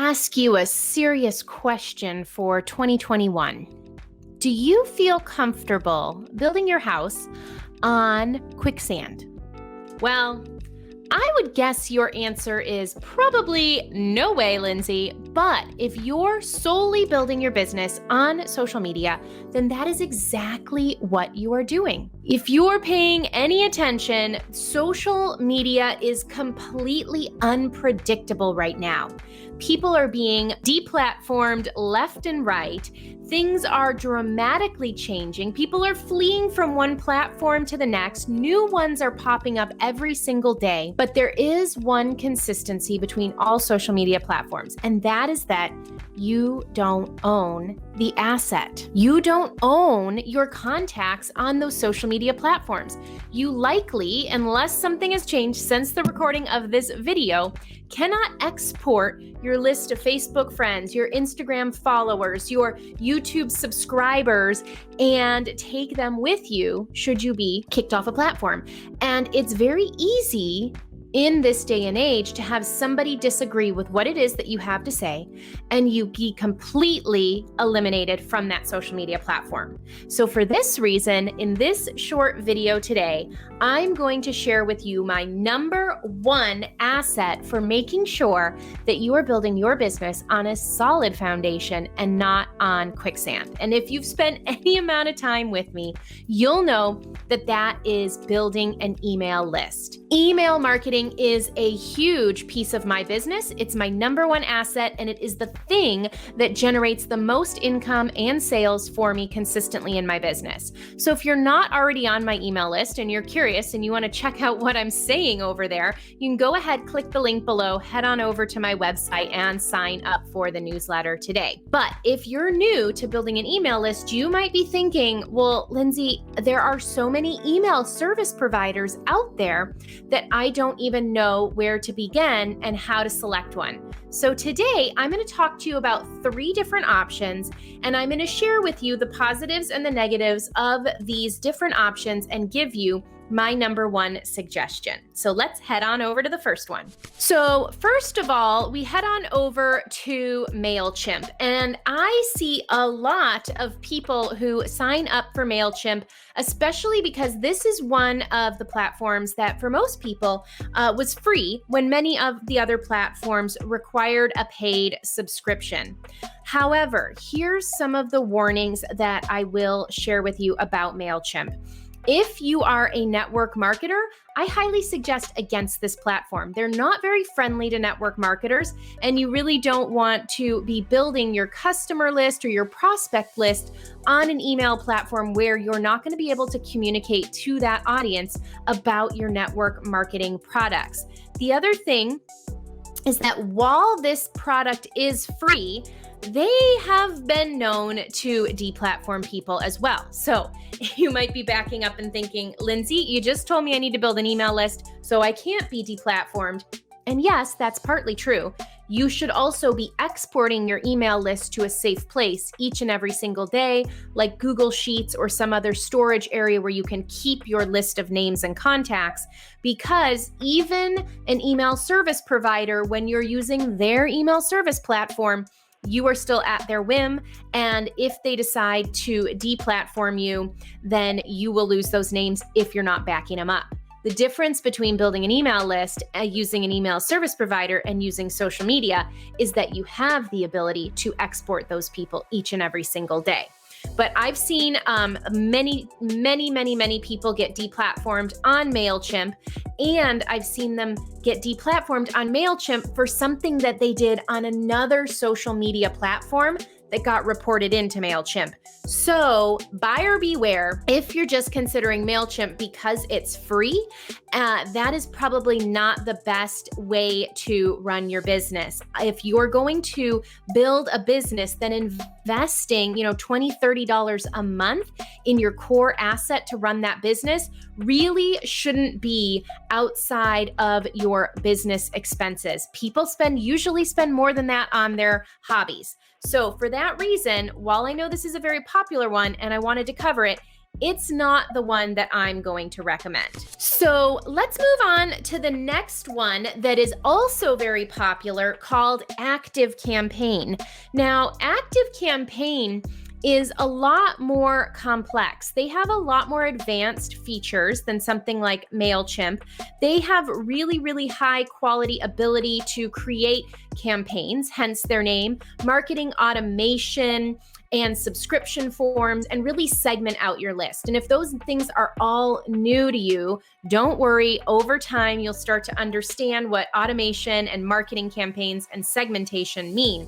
ask you a serious question for 2021. Do you feel comfortable building your house on quicksand? Well, I would guess your answer is probably no way, Lindsay. But if you're solely building your business on social media, then that is exactly what you are doing. If you're paying any attention, social media is completely unpredictable right now. People are being deplatformed left and right. Things are dramatically changing. People are fleeing from one platform to the next. New ones are popping up every single day. But there is one consistency between all social media platforms, and that is that you don't own the asset. You don't own your contacts on those social media platforms. You likely, unless something has changed since the recording of this video, cannot export your list of Facebook friends, your Instagram followers, your YouTube subscribers, and take them with you should you be kicked off a platform. And it's very easy in this day and age to have somebody disagree with what it is that you have to say, and you be completely eliminated from that social media platform. So for this reason, in this short video today, I'm going to share with you my number one asset for making sure that you are building your business on a solid foundation and not on quicksand. And if you've spent any amount of time with me, you'll know that that is building an email list. Email marketing is a huge piece of my business. It's my number one asset, and it is the thing that generates the most income and sales for me consistently in my business. So if you're not already on my email list and you're curious and you want to check out what I'm saying over there, you can go ahead, click the link below, head on over to my website and sign up for the newsletter today. But if you're new to building an email list, you might be thinking, well, Lindsay, there are so many email service providers out there that I don't even know where to begin and how to select one. So today I'm going to talk to you about 3 different options, and I'm going to share with you the positives and the negatives of these different options and give you my number one suggestion. So let's head on over to the first one. So first of all, we head on over to Mailchimp, and I see a lot of people who sign up for Mailchimp, especially because this is one of the platforms that for most people was free when many of the other platforms required a paid subscription. However, here's some of the warnings that I will share with you about Mailchimp. If you are a network marketer, I highly suggest against this platform. They're not very friendly to network marketers, and you really don't want to be building your customer list or your prospect list on an email platform where you're not going to be able to communicate to that audience about your network marketing products. The other thing is that while this product is free, they have been known to deplatform people as well. So you might be backing up and thinking, Lindsay, you just told me I need to build an email list, so I can't be deplatformed. And yes, that's partly true. You should also be exporting your email list to a safe place each and every single day, like Google Sheets or some other storage area where you can keep your list of names and contacts, because even an email service provider, when you're using their email service platform, you are still at their whim, and if they decide to deplatform you, then you will lose those names if you're not backing them up. The difference between building an email list, using an email service provider, and using social media is that you have the ability to export those people each and every single day. But I've seen many people get deplatformed on Mailchimp, and I've seen them get deplatformed on Mailchimp for something that they did on another social media platform that got reported into Mailchimp. So buyer beware. If you're just considering Mailchimp because it's free, that is probably not the best way to run your business. If you're going to build a business, then investing, $20, $30 a month in your core asset to run that business really shouldn't be outside of your business expenses. People usually spend more than that on their hobbies. So for that reason, while I know this is a very popular one and I wanted to cover it, it's not the one that I'm going to recommend. So let's move on to the next one that is also very popular, called ActiveCampaign. Now, ActiveCampaign is a lot more complex. They have a lot more advanced features than something like Mailchimp. They have really, really high quality ability to create campaigns, hence their name, marketing automation, and subscription forms, and really segment out your list. And if those things are all new to you, don't worry. Over time, you'll start to understand what automation and marketing campaigns and segmentation mean.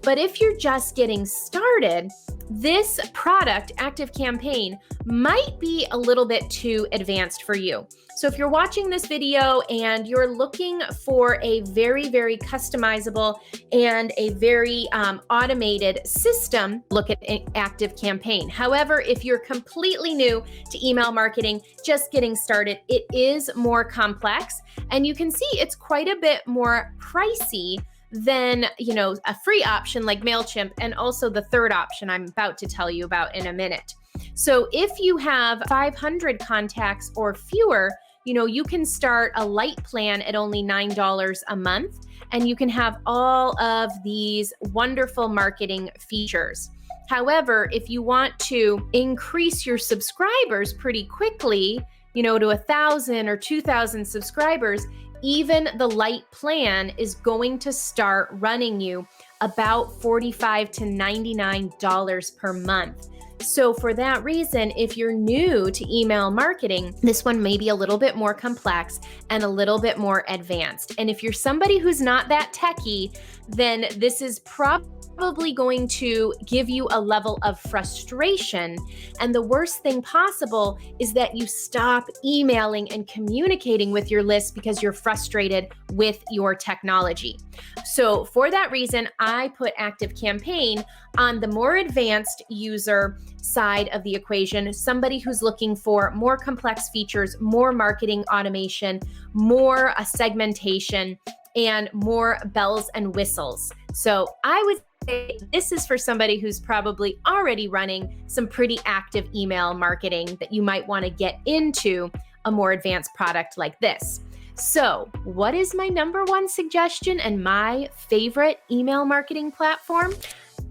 But if you're just getting started, this product, ActiveCampaign, might be a little bit too advanced for you. So if you're watching this video and you're looking for a very, very customizable and a very automated system, look at ActiveCampaign. However, if you're completely new to email marketing, just getting started, it is more complex, and you can see it's quite a bit more pricey than, a free option like Mailchimp, and also the third option I'm about to tell you about in a minute. So if you have 500 contacts or fewer, you can start a light plan at only $9 a month, and you can have all of these wonderful marketing features. However, if you want to increase your subscribers pretty quickly, to 1,000 or 2,000 subscribers, even the light plan is going to start running you about $45 to $99 per month. So for that reason, if you're new to email marketing, this one may be a little bit more complex and a little bit more advanced. And if you're somebody who's not that techie, then this is probably going to give you a level of frustration. And the worst thing possible is that you stop emailing and communicating with your list because you're frustrated with your technology. So for that reason, I put ActiveCampaign on the more advanced user side of the equation, somebody who's looking for more complex features, more marketing automation, more segmentation, and more bells and whistles. So I would say this is for somebody who's probably already running some pretty active email marketing that you might want to get into a more advanced product like this. So what is my number one suggestion and my favorite email marketing platform?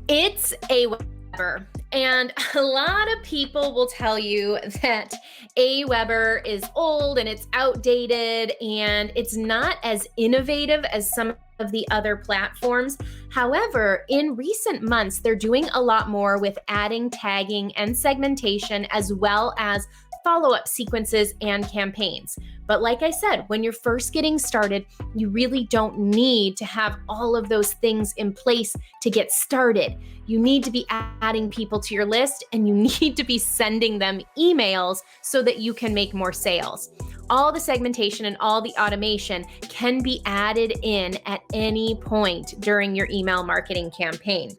It's AWeber. And a lot of people will tell you that AWeber is old and it's outdated and it's not as innovative as some of the other platforms. However, in recent months, they're doing a lot more with adding tagging and segmentation, as well as follow-up sequences and campaigns. But like I said, when you're first getting started, you really don't need to have all of those things in place to get started. You need to be adding people to your list, and you need to be sending them emails so that you can make more sales. All the segmentation and all the automation can be added in at any point during your email marketing campaign.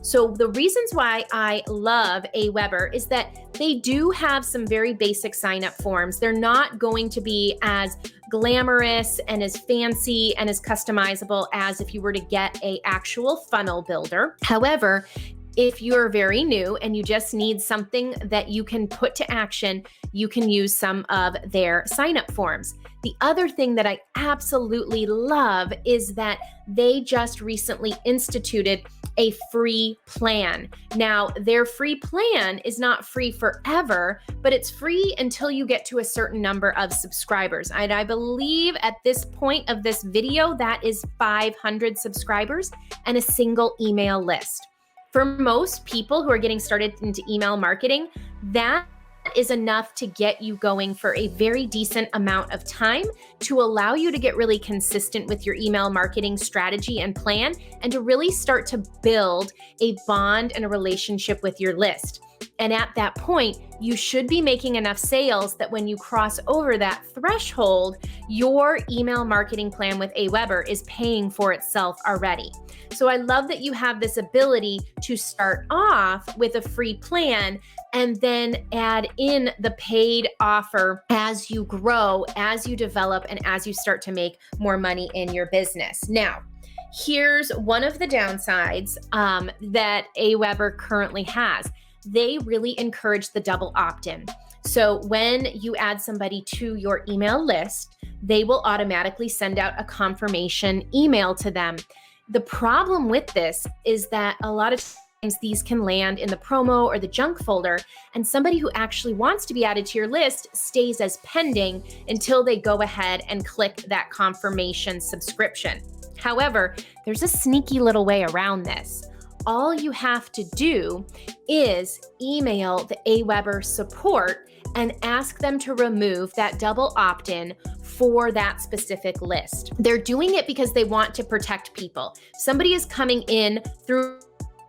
So the reasons why I love AWeber is that they do have some very basic sign-up forms. They're not going to be as glamorous and as fancy and as customizable as if you were to get an actual funnel builder. However, if you're very new and you just need something that you can put to action, you can use some of their sign-up forms. The other thing that I absolutely love is that they just recently instituted a free plan. Now, their free plan is not free forever, but it's free until you get to a certain number of subscribers. And I believe at this point of this video, that is 500 subscribers and a single email list. For most people who are getting started into email marketing, that is enough to get you going for a very decent amount of time to allow you to get really consistent with your email marketing strategy and plan, and to really start to build a bond and a relationship with your list. And at that point, you should be making enough sales that when you cross over that threshold, your email marketing plan with AWeber is paying for itself already. So I love that you have this ability to start off with a free plan and then add in the paid offer as you grow, as you develop, and as you start to make more money in your business. Now, here's one of the downsides that AWeber currently has. they really encourage the double opt-in. So when you add somebody to your email list, they will automatically send out a confirmation email to them. The problem with this is that a lot of times these can land in the promo or the junk folder, and somebody who actually wants to be added to your list stays as pending until they go ahead and click that confirmation subscription. However, there's a sneaky little way around this. All you have to do is email the AWeber support and ask them to remove that double opt-in for that specific list. They're doing it because they want to protect people. Somebody is coming in through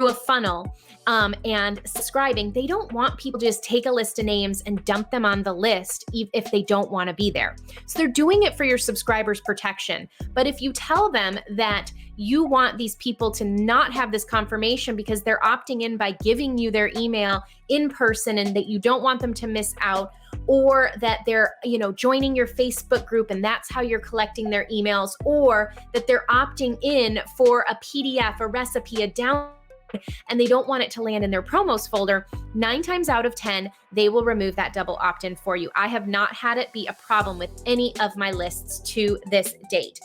a funnel and subscribing. They don't want people to just take a list of names and dump them on the list if they don't want to be there. So they're doing it for your subscribers' protection. But if you tell them that you want these people to not have this confirmation because they're opting in by giving you their email in person and that you don't want them to miss out, or that they're, joining your Facebook group and that's how you're collecting their emails, or that they're opting in for a PDF, a recipe, a download, and they don't want it to land in their promos folder, 9 times out of 10, they will remove that double opt-in for you. I have not had it be a problem with any of my lists to this date.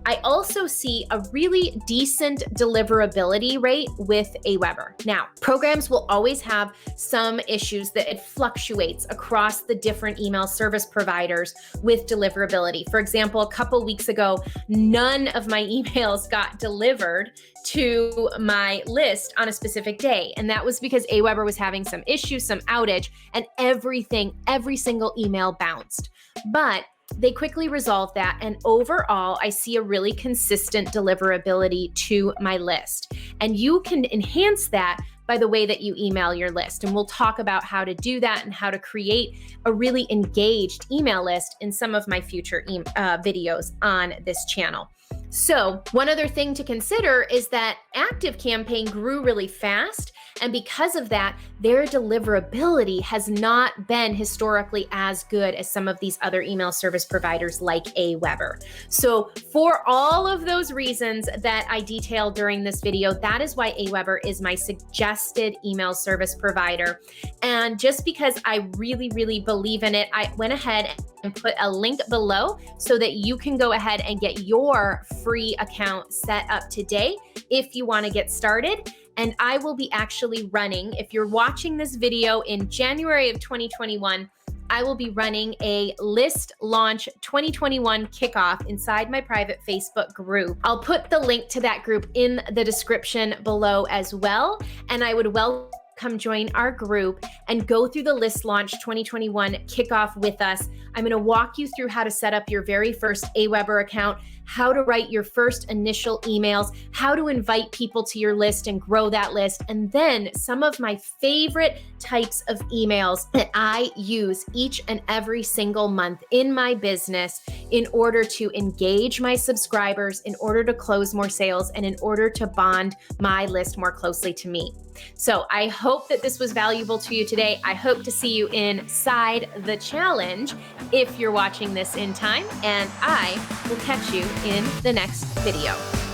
I also see a really decent deliverability rate with AWeber. Now, programs will always have some issues that it fluctuates across the different email service providers with deliverability. For example, a couple weeks ago, none of my emails got delivered to my list on a specific day. And that was because AWeber was having some issues, some outage, and every single email bounced. But they quickly resolved that, and overall, I see a really consistent deliverability to my list. And you can enhance that by the way that you email your list. And we'll talk about how to do that and how to create a really engaged email list in some of my future videos on this channel. So one other thing to consider is that ActiveCampaign grew really fast, and because of that, their deliverability has not been historically as good as some of these other email service providers like AWeber. So for all of those reasons that I detailed during this video, that is why AWeber is my suggested email service provider. And just because I really, really believe in it, I went ahead and put a link below so that you can go ahead and get your free account set up today if you want to get started. And I will be actually running, if you're watching this video in January of 2021, I will be running a list launch 2021 kickoff inside my private Facebook group. I'll put the link to that group in the description below as well. And I would come join our group and go through the list launch 2021 kickoff with us. I'm going to walk you through how to set up your very first AWeber account, how to write your first initial emails, how to invite people to your list and grow that list, and then some of my favorite types of emails that I use each and every single month in my business in order to engage my subscribers, in order to close more sales, and in order to bond my list more closely to me. So I hope that this was valuable to you today. I hope to see you inside the challenge if you're watching this in time, and I will catch you in the next video.